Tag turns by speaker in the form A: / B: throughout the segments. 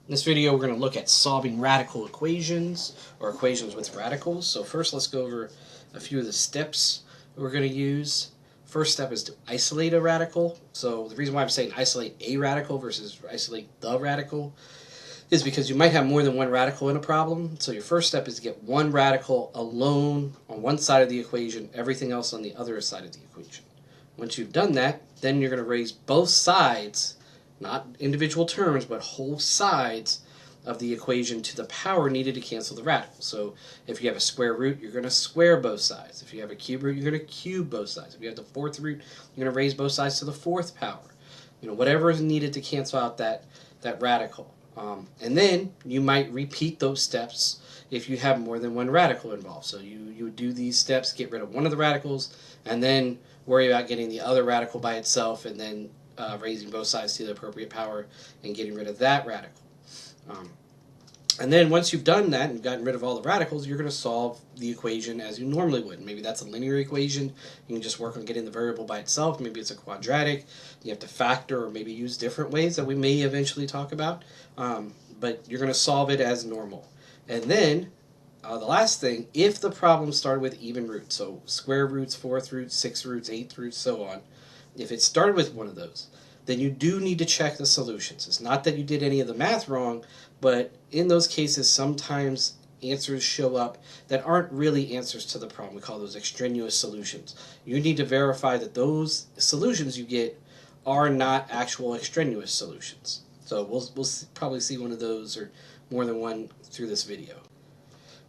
A: In this video, we're going to look at solving radical equations, or equations with radicals. So first, let's go over a few of the steps we're going to use. First step is to isolate a radical. So the reason why I'm saying isolate a radical versus isolate the radical is because you might have more than one radical in a problem. So your first step is to get one radical alone on one side of the equation, everything else on the other side of the equation. Once you've done that, then you're going to raise both sides, not individual terms, but whole sides of the equation to the power needed to cancel the radical. So if you have a square root, you're going to square both sides. If you have a cube root, you're going to cube both sides. If you have the fourth root, you're going to raise both sides to the fourth power. Whatever is needed to cancel out that radical. And then you might repeat those steps if you have more than one radical involved. So you would do these steps, get rid of one of the radicals, and then worry about getting the other radical by itself, and then raising both sides to the appropriate power and getting rid of that radical. And then once you've done that and gotten rid of all the radicals, you're going to solve the equation as you normally would. Maybe that's a linear equation. You can just work on getting the variable by itself. Maybe it's a quadratic. You have to factor or maybe use different ways that we may eventually talk about. But you're going to solve it as normal. And then the last thing, if the problem started with even roots, so square roots, fourth roots, sixth roots, eighth roots, so on, if it started with one of those, then you do need to check the solutions. It's not that you did any of the math wrong, but in those cases, sometimes answers show up that aren't really answers to the problem. We call those extraneous solutions. You need to verify that those solutions you get are not actual extraneous solutions. So we'll probably see one of those or more than one through this video.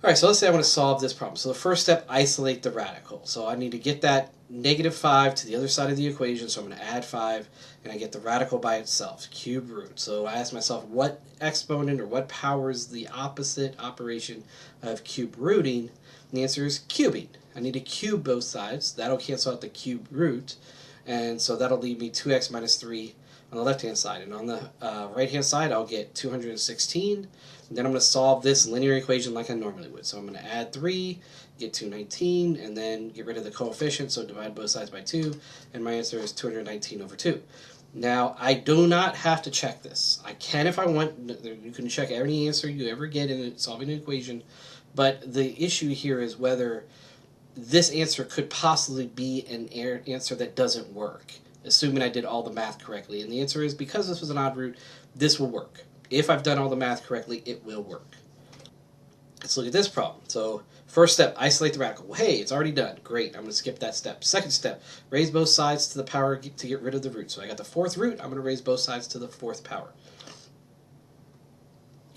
A: Alright, so let's say I want to solve this problem. So the first step, isolate the radical. So I need to get that -5 to the other side of the equation, so I'm going to add 5, and I get the radical by itself, cube root. So I ask myself, what exponent or what power is the opposite operation of cube rooting? And the answer is cubing. I need to cube both sides. That'll cancel out the cube root, and so that'll leave me 2x minus 3 on the left-hand side. And on the right-hand side, I'll get 216. And then I'm going to solve this linear equation like I normally would. So I'm going to add 3, get 219, and then get rid of the coefficient, so divide both sides by 2, and my answer is 219 over 2. Now, I do not have to check this. I can if I want. You can check any answer you ever get in solving an equation, but the issue here is whether this answer could possibly be an answer that doesn't work, assuming I did all the math correctly. And the answer is, because this was an odd root, this will work. If I've done all the math correctly, it will work. Let's look at this problem. So first step, isolate the radical. Well, hey, it's already done. Great, I'm going to skip that step. Second step, raise both sides to the power to get rid of the root. So I got the fourth root, I'm going to raise both sides to the fourth power.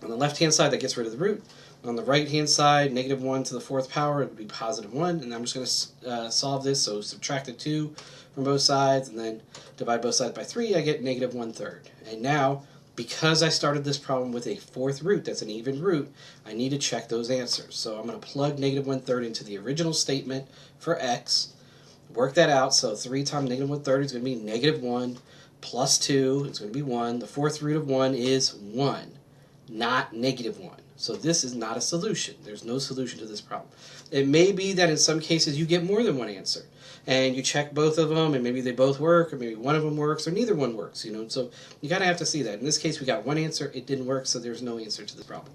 A: On the left-hand side, that gets rid of the root. On the right-hand side, -1 to the fourth power, it would be +1. And I'm just going to solve this. So subtract the 2 from both sides, and then divide both sides by 3, I get -1/3. And now, because I started this problem with a fourth root, that's an even root, I need to check those answers. So I'm going to plug -1/3 into the original statement for x, work that out. So 3 times -1/3 is going to be -1, plus 2 is going to be 1. The fourth root of 1 is 1, not -1. So this is not a solution. There's no solution to this problem. It may be that in some cases you get more than one answer, and you check both of them, and maybe they both work, or maybe one of them works, or neither one works. So you kind of have to see that. In this case, we got one answer. It didn't work, so there's no answer to the problem.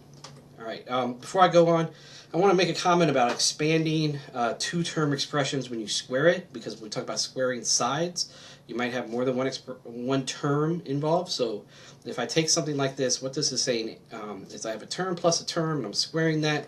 A: All right. Before I go on, I want to make a comment about expanding two-term expressions when you square it, because when we talk about squaring sides, you might have more than one term involved. So if I take something like this, what this is saying is I have a term plus a term, and I'm squaring that.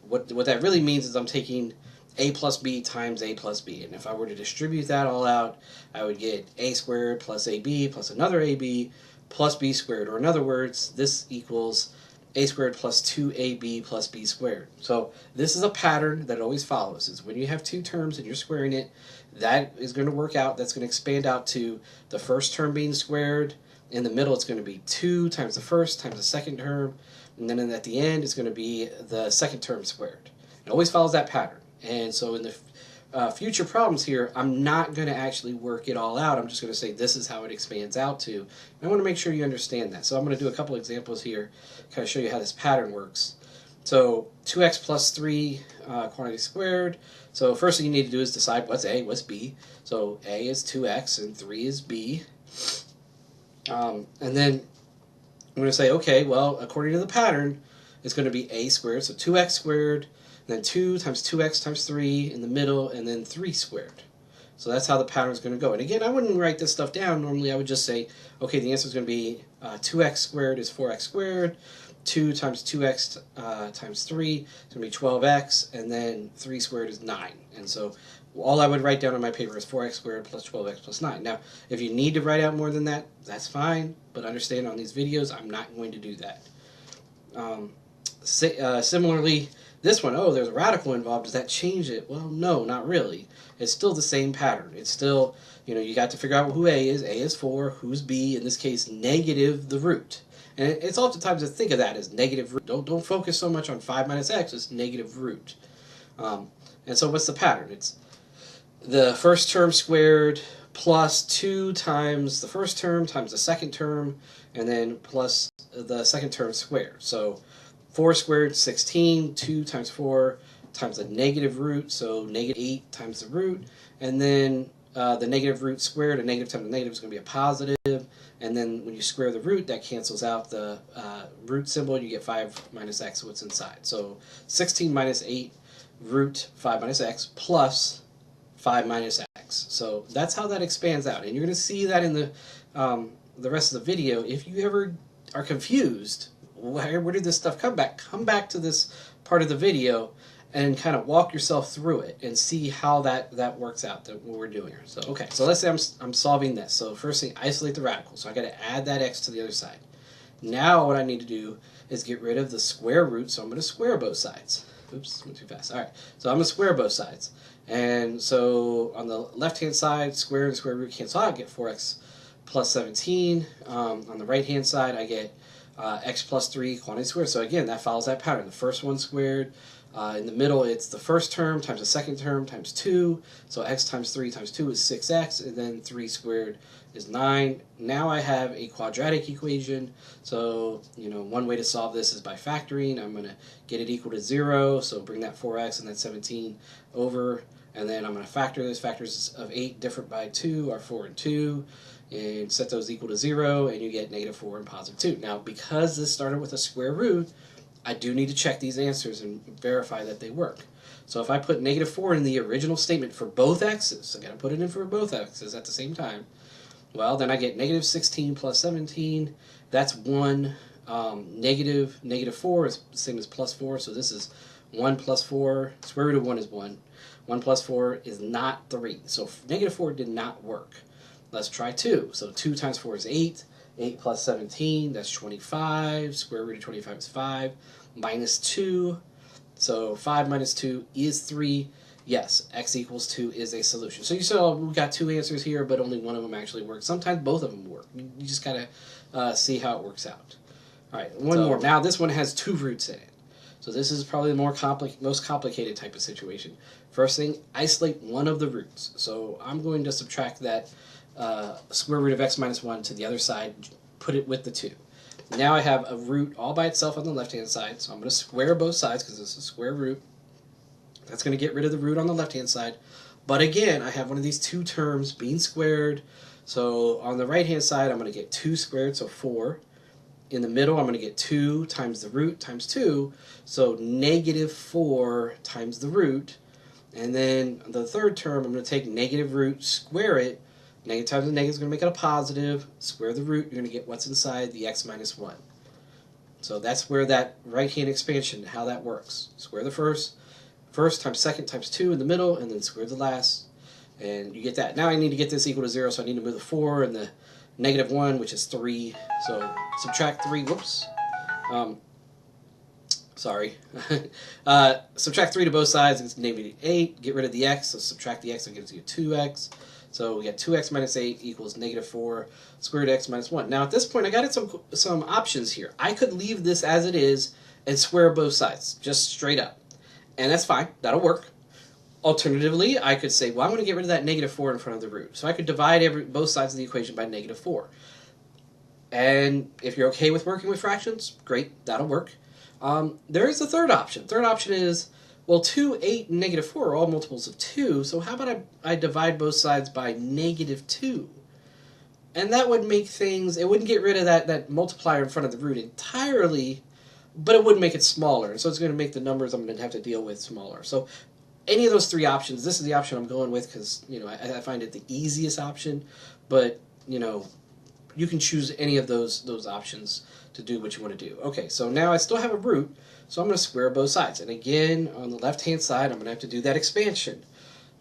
A: What that really means is I'm taking a plus b times a plus b. And if I were to distribute that all out, I would get a squared plus ab plus another ab plus b squared. Or in other words, this equals a squared plus 2ab plus b squared. So this is a pattern that always follows. Is when you have two terms and you're squaring it, that is going to work out. That's going to expand out to the first term being squared. In the middle, it's going to be 2 times the first times the second term. And then at the end, it's going to be the second term squared. It always follows that pattern. And so in the future problems here, I'm not going to actually work it all out. I'm just going to say this is how it expands out to. And I want to make sure you understand that. So I'm going to do a couple examples here, kind of show you how this pattern works. So 2x plus 3 quantity squared. So first thing you need to do is decide what's a, what's b. So a is 2x and 3 is b. And then I'm going to say, okay, well, according to the pattern, it's going to be a squared, so 2x squared, and then 2 times 2x times 3 in the middle, and then 3 squared. So that's how the pattern is going to go. And again, I wouldn't write this stuff down. Normally I would just say, okay, the answer is going to be 2x squared is 4x squared, 2 times 2x times 3 is going to be 12x, and then 3 squared is 9. And so all I would write down on my paper is 4x squared plus 12x plus 9. Now, if you need to write out more than that, that's fine. But understand on these videos, I'm not going to do that. Similarly, this one, oh, there's a radical involved. Does that change it? Well, no, not really. It's still the same pattern. It's still, you got to figure out who A is. A is 4. Who's B? In this case, negative the root. And it's oftentimes to think of that as negative root. Don't focus so much on 5 minus x. It's negative root. And so what's the pattern? It's the first term squared plus 2 times the first term times the second term, and then plus the second term squared. So 4 squared, 16, 2 times 4 times the negative root, so negative 8 times the root, and then the negative root squared, a negative times a negative is going to be a positive, and then when you square the root, that cancels out the root symbol, you get 5 minus x, what's inside. So 16 minus 8 root 5 minus x plus 5 minus x. So that's how that expands out, and you're going to see that in the rest of the video. If you ever are confused, where did this stuff come back to this part of the video and kind of walk yourself through it and see how that works out, what we're doing here. So okay, so let's say I'm solving this. So first thing, isolate the radical. So I got to add that x to the other side. Now what I need to do is get rid of the square root, so I'm going to square both sides. Oops, went too fast. All right, so I'm going to square both sides. And so on the left-hand side, square and square root cancel out, I get 4x plus 17. On the right-hand side, I get x plus 3 quantity squared. So again, that follows that pattern. The first one squared. In the middle, it's the first term times the second term times 2. So x times 3 times 2 is 6x, and then 3 squared is 9. Now I have a quadratic equation. So, one way to solve this is by factoring. I'm going to get it equal to 0. So bring that 4x and that 17 over. And then I'm going to factor this. Factors of 8 different by 2 are 4 and 2. And set those equal to 0, and you get negative 4 and positive 2. Now, because this started with a square root, I do need to check these answers and verify that they work. So if I put negative 4 in the original statement for both x's, I got to put it in for both x's at the same time, well, then I get negative 16 plus 17. That's 1. Negative 4 is the same as plus 4, so this is 1 plus 4. Square root of 1 is 1. 1 plus 4 is not 3. So negative 4 did not work. Let's try 2. So 2 times 4 is 8. 8 plus 17, that's 25. Square root of 25 is 5. Minus 2. So 5 minus 2 is 3. Yes, x equals 2 is a solution. So you saw we got 2 answers here, but only one of them actually works. Sometimes both of them work. You just got to see how it works out. All right, one more. Now this one has 2 roots in it. So this is probably the most complicated type of situation. First thing, isolate one of the roots. So I'm going to subtract that square root of x minus 1 to the other side, put it with the 2. Now I have a root all by itself on the left-hand side, so I'm going to square both sides because this is a square root. That's going to get rid of the root on the left-hand side. But again, I have one of these 2 terms being squared. So on the right-hand side, I'm going to get 2 squared, so 4. In the middle, I'm going to get 2 times the root times 2, so negative 4 times the root. And then the third term, I'm going to take negative root, square it. Negative times a negative is going to make it a positive. Square the root, you're going to get what's inside, the x minus 1. So that's where that right-hand expansion, how that works. Square the first times second times 2 in the middle, and then square the last. And you get that. Now I need to get this equal to 0, so I need to move the 4 and the negative 1, which is 3. So subtract 3, whoops. Sorry. Subtract 3 to both sides, it's negative 8. Get rid of the x, so subtract the x, and gives you 2x. So we get 2x minus 8 equals negative 4, square root of x minus 1. Now at this point, I got some options here. I could leave this as it is and square both sides, just straight up. And that's fine. That'll work. Alternatively, I could say, well, I'm going to get rid of that negative 4 in front of the root. So I could divide both sides of the equation by negative 4. And if you're okay with working with fractions, great, that'll work. There is a third option. Third option is, well, 2, 8, and negative 4 are all multiples of 2, so how about I divide both sides by negative 2? And that would make things, it wouldn't get rid of that multiplier in front of the root entirely, but it would make it smaller. And so it's going to make the numbers I'm going to have to deal with smaller. So any of those three options, this is the option I'm going with because, I find it the easiest option. But, you can choose any of those options to do what you want to do. Okay, so now I still have a root, so I'm going to square both sides. And again, on the left-hand side, I'm going to have to do that expansion.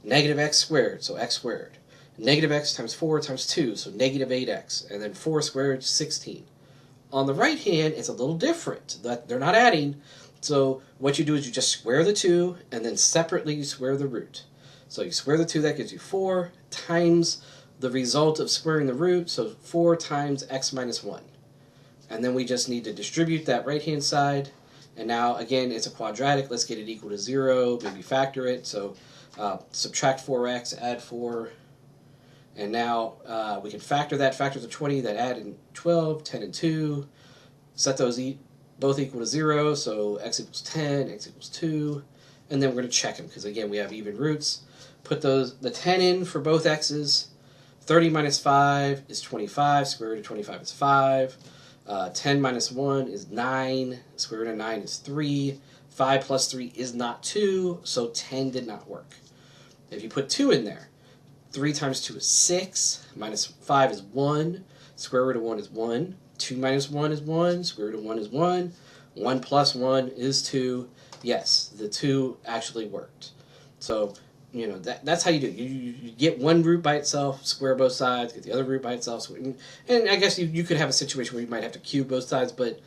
A: Negative x squared, so x squared. Negative x times 4 times 2, so negative 8x. And then 4 squared, 16. On the right hand, it's a little different. They're not adding. So what you do is you just square the 2, and then separately you square the root. So you square the 2, that gives you 4 times the result of squaring the root, so 4 times x minus 1. And then we just need to distribute that right-hand side. And now, again, it's a quadratic. Let's get it equal to 0, maybe factor it. So subtract 4x, add 4. And now we can factor that. Factors of 20 that add in 12, 10 and 2. Set those both equal to 0, so x equals 10, x equals 2. And then we're going to check them because, again, we have even roots. Put the 10 in for both x's. 30 minus 5 is 25. Square root of 25 is 5. 10 minus 1 is 9. Square root of 9 is 3. 5 plus 3 is not 2, so 10 did not work. If you put 2 in there, 3 times 2 is 6. Minus 5 is 1. Square root of 1 is 1. 2 minus 1 is 1. Square root of 1 is 1. 1 plus 1 is 2. Yes, the 2 actually worked. So, that's how you do it. You get one root by itself, square both sides, get the other root by itself. And I guess you could have a situation where you might have to cube both sides, but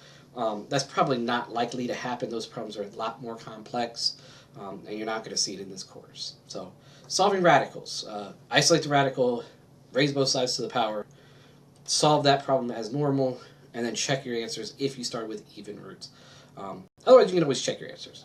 A: that's probably not likely to happen. Those problems are a lot more complex, and you're not going to see it in this course. So, solving radicals. Isolate the radical, raise both sides to the power, solve that problem as normal, and then check your answers if you start with even roots. Otherwise, you can always check your answers.